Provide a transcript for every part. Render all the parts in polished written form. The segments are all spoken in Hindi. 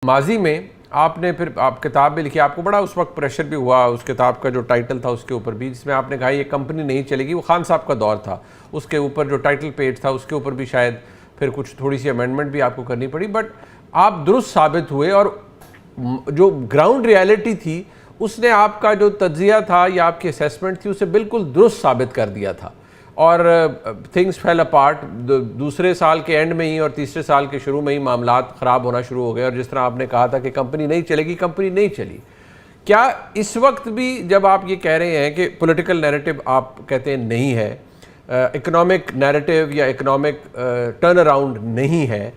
माजी में आपने फिर आप किताब भी लिखी, आपको बड़ा उस वक्त प्रेशर भी हुआ उस किताब का जो टाइटल था उसके ऊपर भी, जिसमें आपने कहा ये कंपनी नहीं चलेगी। वो खान साहब का दौर था, उसके ऊपर जो टाइटल पेज था उसके ऊपर भी शायद फिर कुछ थोड़ी सी अमेंडमेंट भी आपको करनी पड़ी, बट आप दुरुस्त साबित हुए और जो ग्राउंड रियलिटी थी उसने आपका जो तज्जिया था या आपकी असेसमेंट थी उसे बिल्कुल दुरुस्त साबित कर दिया था और थिंग्स फेल अपार्ट। दूसरे साल के एंड में ही और तीसरे साल के शुरू में ही मामलात ख़राब होना शुरू हो गए और जिस तरह आपने कहा था कि कंपनी नहीं चलेगी, कंपनी नहीं चली। क्या इस वक्त भी जब आप ये कह रहे हैं कि पॉलिटिकल नैरेटिव आप कहते हैं नहीं है, इकोनॉमिक नैरेटिव या इकोनॉमिक टर्न अराउंड नहीं है,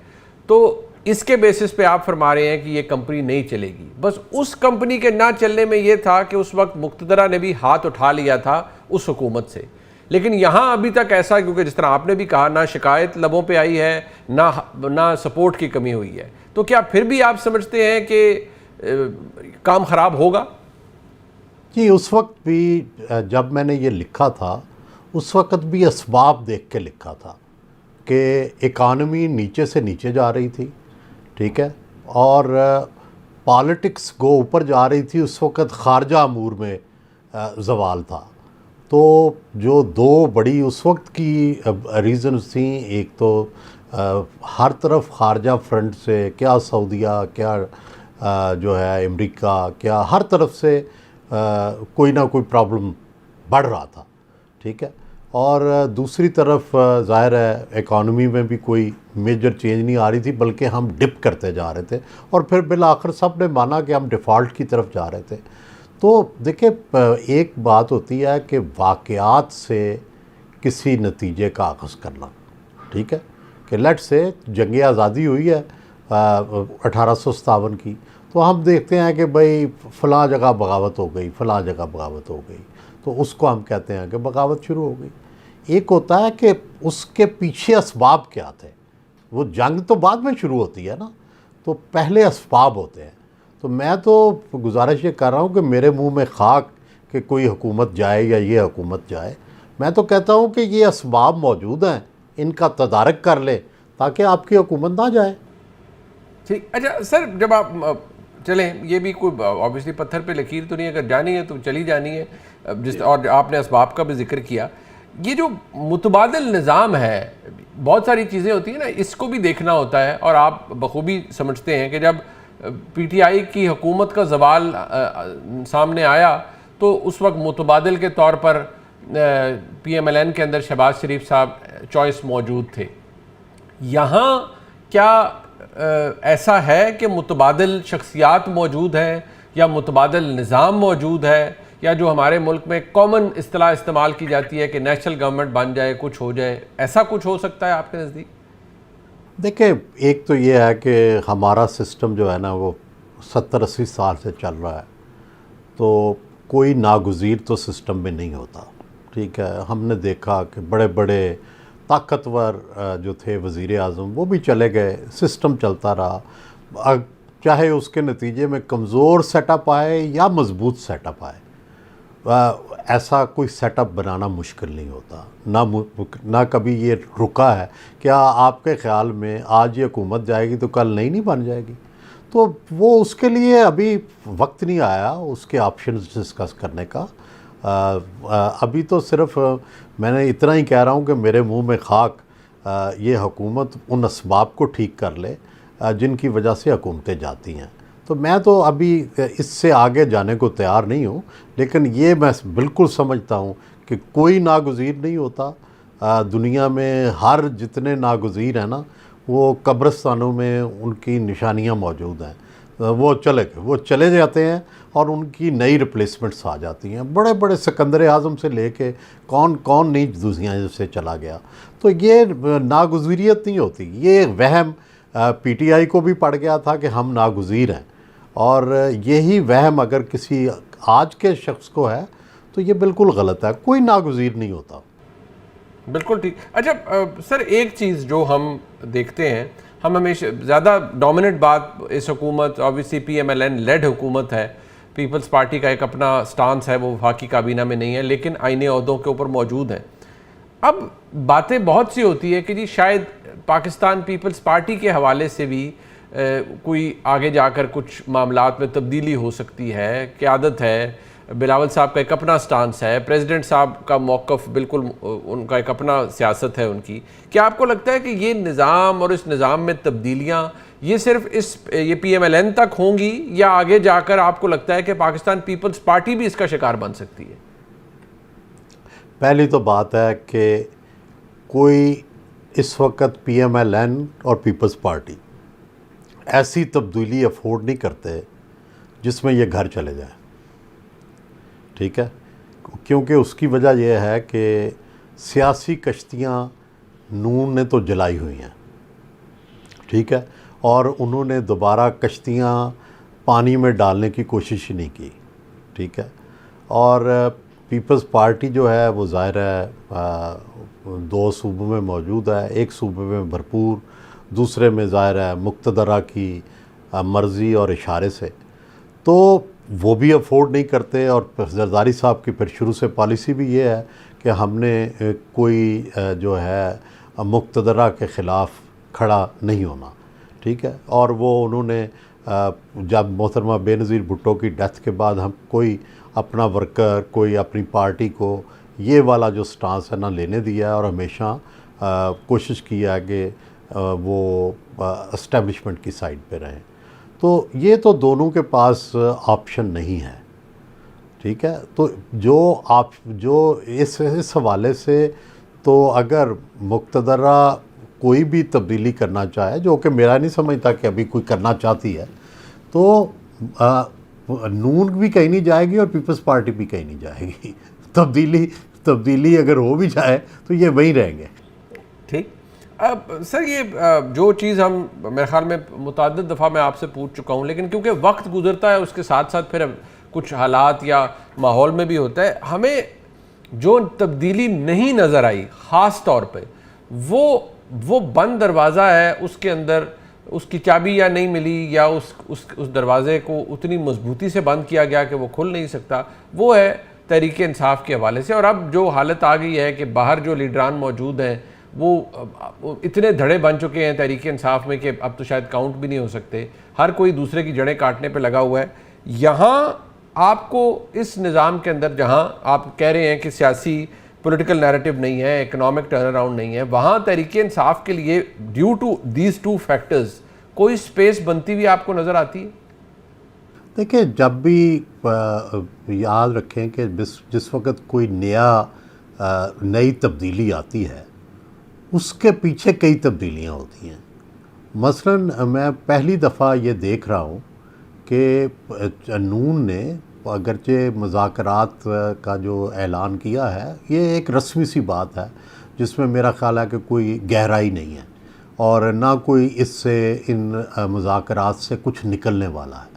तो इसके बेसिस पे आप फरमा रहे हैं कि ये कंपनी नहीं चलेगी? बस उस कंपनी के ना चलने में ये था कि उस वक्त मुक्तदरा ने भी हाथ उठा लिया था उस हुकूमत से, लेकिन यहाँ अभी तक ऐसा, क्योंकि जिस तरह आपने भी कहा ना शिकायत लबों पे आई है ना सपोर्ट की कमी हुई है, तो क्या फिर भी आप समझते हैं कि काम ख़राब होगा? जी, उस वक्त भी जब मैंने ये लिखा था उस वक्त भी असबाब देख के लिखा था कि इकानमी नीचे से नीचे जा रही थी, ठीक है, और पॉलिटिक्स गो ऊपर जा रही थी। उस वक्त खारजा अमूर में ज़वाल था। तो जो दो बड़ी उस वक्त की रीज़न्स थी, एक तो हर तरफ खारजा फ्रंट से, क्या सऊदीया, क्या जो है अमेरिका, क्या हर तरफ से कोई ना कोई प्रॉब्लम बढ़ रहा था, ठीक है, और दूसरी तरफ ज़ाहिर है इकॉनमी में भी कोई मेजर चेंज नहीं आ रही थी, बल्कि हम डिप करते जा रहे थे और फिर बिल आखिर सब ने माना कि हम डिफ़ॉल्ट की तरफ जा रहे थे। तो देखिए, एक बात होती है कि वाक़यात से किसी नतीजे का आगाज़ करना, ठीक है, कि लेट से जंग आज़ादी हुई है 1857 की, तो हम देखते हैं कि भाई फ़लाँ जगह बगावत हो गई, फ़लाँ जगह बगावत हो गई, तो उसको हम कहते हैं कि बगावत शुरू हो गई। एक होता है कि उसके पीछे असबाब क्या थे, वो जंग तो बाद में शुरू होती है ना, तो पहले असबाब होते हैं। तो मैं तो गुजारिश ये कर रहा हूँ कि मेरे मुंह में खाक कि कोई हुकूमत जाए या ये हुकूमत जाए। मैं तो कहता हूँ कि ये असबाब मौजूद हैं, इनका तदारक कर ले ताकि आपकी हुकूमत ना जाए। ठीक, अच्छा सर, जब आप चलें, ये भी कोई ऑब्वियसली पत्थर पे लकीर तो नहीं, अगर जानी है तो चली जानी है, जिस और आपने असबाब का भी जिक्र किया। ये जो मुतबादिल निज़ाम है, बहुत सारी चीज़ें होती हैं ना, इसको भी देखना होता है और आप बखूबी समझते हैं कि जब पीटीआई की हुकूमत का ज़वाल सामने आया तो उस वक्त मुतबादिल के तौर पर पीएमएलएन के अंदर शहबाज शरीफ साहब चॉइस मौजूद थे। यहाँ क्या ऐसा है कि मुतबादिल शख्सियात मौजूद हैं या मुतबादिल निज़ाम मौजूद है, या जो हमारे मुल्क में कॉमन इस्तिलाह इस्तेमाल की जाती है कि नेशनल गवर्नमेंट बन जाए, कुछ हो जाए, ऐसा कुछ हो सकता है आपके नज़दीक? देखिए, एक तो ये है कि हमारा सिस्टम जो है ना वो 70-80 साल से चल रहा है, तो कोई नागुज़ीर तो सिस्टम में नहीं होता, ठीक है। हमने देखा कि बड़े बड़े ताकतवर जो थे वज़ीर आज़म, वो भी चले गए, सिस्टम चलता रहा, चाहे उसके नतीजे में कमज़ोर सेटअप आए या मज़बूत सेटअप आए। ऐसा कोई सेटअप बनाना मुश्किल नहीं होता, ना कभी ये रुका है। क्या आपके ख़्याल में आज ये हुकूमत जाएगी तो कल नहीं बन जाएगी? तो वो उसके लिए अभी वक्त नहीं आया उसके ऑप्शंस डिस्कस करने का। अभी तो सिर्फ मैंने इतना ही कह रहा हूँ कि मेरे मुंह में खाक, ये हुकूमत उन असबाब को ठीक कर ले जिनकी वजह से हुकूमतें जाती हैं। तो मैं तो अभी इससे आगे जाने को तैयार नहीं हूँ, लेकिन ये मैं बिल्कुल समझता हूँ कि कोई नागुज़ीर नहीं होता। दुनिया में हर जितने नागुज़ीर हैं ना, वो कब्रिस्तानों में उनकी निशानियाँ मौजूद हैं, वो चले जाते हैं और उनकी नई रिप्लेसमेंट्स आ जाती हैं। बड़े बड़े सिकंदर आज़म से लेके कौन कौन नहीं दुनिया से चला गया। तो ये नागुज़ीरियत नहीं होती, ये वहम पीटीआई को भी पड़ गया था कि हम नागुज़ीर हैं, और यही वहम अगर किसी आज के शख्स को है तो ये बिल्कुल गलत है। कोई नागुज़ीर नहीं होता। बिल्कुल ठीक। अच्छा सर, एक चीज़ जो हम देखते हैं, हम हमेशा ज़्यादा डोमिनेंट बात इस हुकूमत, ऑब्वियसली पीएमएलएन लेड हुकूमत है, पीपल्स पार्टी का एक अपना स्टांस है, वो वफाकी काबीना में नहीं है लेकिन आईने ओहदों के ऊपर मौजूद हैं। अब बातें बहुत सी होती है कि जी शायद पाकिस्तान पीपल्स पार्टी के हवाले से भी कोई आगे जाकर कुछ मामलात में तब्दीली हो सकती है, क़यादत है, बिलावल साहब का एक अपना स्टांस है, प्रेसिडेंट साहब का मौक़िफ़ बिल्कुल उनका एक अपना सियासत है उनकी। क्या आपको लगता है कि ये निज़ाम और इस निज़ाम में तब्दीलियाँ ये सिर्फ ये PMLN तक होंगी, या आगे जाकर आपको लगता है कि पाकिस्तान पीपल्स पार्टी भी इसका शिकार बन सकती है? पहली तो बात है कि कोई इस वक्त PMLN और पीपल्स पार्टी ऐसी तब्दीली अफोर्ड नहीं करते जिसमें ये घर चले जाए, ठीक है। क्योंकि उसकी वजह यह है कि सियासी कश्तियाँ नून ने तो जलाई हुई हैं, ठीक है, और उन्होंने दोबारा कश्तियाँ पानी में डालने की कोशिश ही नहीं की, ठीक है। और पीपल्स पार्टी जो है वो ज़ाहिर है 2 सूबों में मौजूद है, एक सूबे में भरपूर, दूसरे में ज़ाहिर है मुक़्तदरा की मर्ज़ी और इशारे से, तो वो भी अफोर्ड नहीं करते। और जरदारी साहब की फिर शुरू से पॉलिसी भी ये है कि हमने कोई जो है मुक़्तदरा के ख़िलाफ़ खड़ा नहीं होना, ठीक है। और वो उन्होंने जब मोहतरमा बेनज़ीर भुट्टो की डेथ के बाद हम कोई अपना वर्कर, कोई अपनी पार्टी को ये वाला जो स्टांस है ना लेने दिया है, और हमेशा कोशिश किया है कि वो एस्टेब्लिशमेंट की साइड पे रहें। तो ये तो दोनों के पास ऑप्शन नहीं है, ठीक है। तो जो इस हवाले से, तो अगर मुक़्तदरा कोई भी तब्दीली करना चाहे, जो कि मेरा नहीं समझता कि अभी कोई करना चाहती है, तो नून भी कहीं नहीं जाएगी और पीपल्स पार्टी भी कहीं नहीं जाएगी। तब्दीली अगर हो भी जाए तो ये वहीं रहेंगे। ठीक। अब सर ये जो चीज़ हम मेरे ख्याल में मुतअद्दिद दफ़ा मैं आपसे पूछ चुका हूँ, लेकिन क्योंकि वक्त गुजरता है उसके साथ साथ फिर कुछ हालात या माहौल में भी होता है, हमें जो तब्दीली नहीं नज़र आई ख़ास तौर पे वो बंद दरवाज़ा है, उसके अंदर उसकी चाबी या नहीं मिली, या उस दरवाज़े को उतनी मजबूती से बंद किया गया कि वो खुल नहीं सकता, वो है तहरीक इंसाफ के हवाले से। और अब जो हालत आ गई है कि बाहर जो लीडरान मौजूद हैं वो इतने धड़े बन चुके हैं तहरीक इंसाफ में कि अब तो शायद काउंट भी नहीं हो सकते, हर कोई दूसरे की जड़ें काटने पे लगा हुआ है। यहाँ आपको इस निज़ाम के अंदर, जहाँ आप कह रहे हैं कि सियासी पॉलिटिकल नैरेटिव नहीं है, इकोनॉमिक टर्न अराउंड नहीं है, वहाँ तहरीक इंसाफ के लिए ड्यू टू दीज 2 फैक्टर्स कोई स्पेस बनती हुई आपको नज़र आती है? देखिए, जब भी याद रखें कि जिस वक्त कोई नई तब्दीली आती है, उसके पीछे कई तब्दीलियाँ होती हैं। मसलन मैं पहली दफ़ा ये देख रहा हूँ कि नून ने अगरचे मुज़ाकरात का जो ऐलान किया है, ये एक रस्मी सी बात है जिसमें मेरा ख़्याल है कि कोई गहराई नहीं है, और ना कोई इससे इन मुज़ाकरात से कुछ निकलने वाला है।